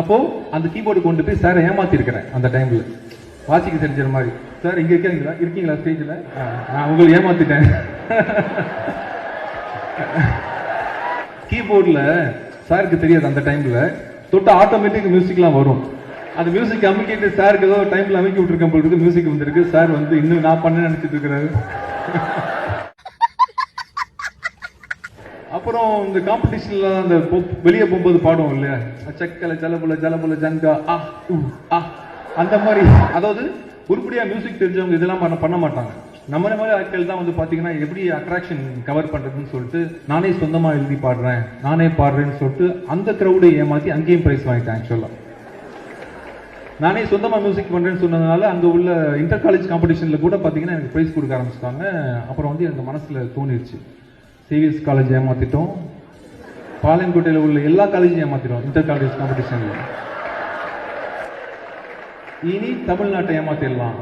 அப்போ அந்த கீபோர்டு கொண்டு போய் சார் ஏமாத்தி இருக்கிறேன் அந்த டைம்ல வாட்சிக்கு தெரிஞ்ச மாதிரி. சார் இங்க இருக்கீங்களா ஸ்டேஜ்ல? நான் உங்களை ஏமாத்திட்டேன். கீபோர்ட்ல சாருக்கு தெரியாது அந்த டைம்ல தொட்டு ஆட்டோமேட்டிக் மியூசிக்லாம் வரும். அந்த மியூசிக் அமைக்கிட்டு சாருக்கு ஏதோ டைம்ல அமைக்கி விட்டுருக்கேன் போல இருக்கு. மியூசிக் வந்திருக்கு. சார் வந்து இன்னும் நான் பண்ண நினைச்சிட்டு இருக்கிறாரு. அப்புறம் இந்த காம்படிஷன்ல அந்த வெளியே போகும்போது பாடுவோம் இல்லையா, சக்கல ஜலபுல ஜலபுல ஜங்கா அந்த மாதிரி. அதாவது உருப்படியா மியூசிக் தெரிஞ்சவங்க இதெல்லாம் பண்ண மாட்டாங்க. நம்ம மாதிரி ஆட்கள் தான் வந்து பாத்தீங்கன்னா எப்படி அட்ராக்ஷன் கவர் பண்றதுன்னு சொல்லிட்டு நானே சொந்தமா எழுதி பாடுறேன், நானே பாடுறேன்னு சொல்லிட்டு அந்த கிரௌடை ஏமாத்தி அங்கேயும் பிரைஸ் வாங்கிட்டேன். ஆக்சுவலா நானே சொந்தமா மியூசிக் பண்றேன்னு சொன்னதுனால அங்க உள்ள இன்டர் காலேஜ் காம்படிஷன்ல கூட பாத்தீங்கன்னா எனக்கு பிரைஸ் கொடுக்க ஆரம்பிச்சிட்டாங்க. அப்புறம் வந்து எனக்கு மனசுல தோணிடுச்சு, சிவிஎஸ் காலேஜ் ஏமாத்திட்டோம், பாளையங்கோட்டையில் உள்ள எல்லா காலேஜும் ஏமாத்திட்டோம் இன்டர் காலேஜ் காம்படிஷன்ல. இனி தமிழ்நாட்டை ஏமாத்திடலாம்.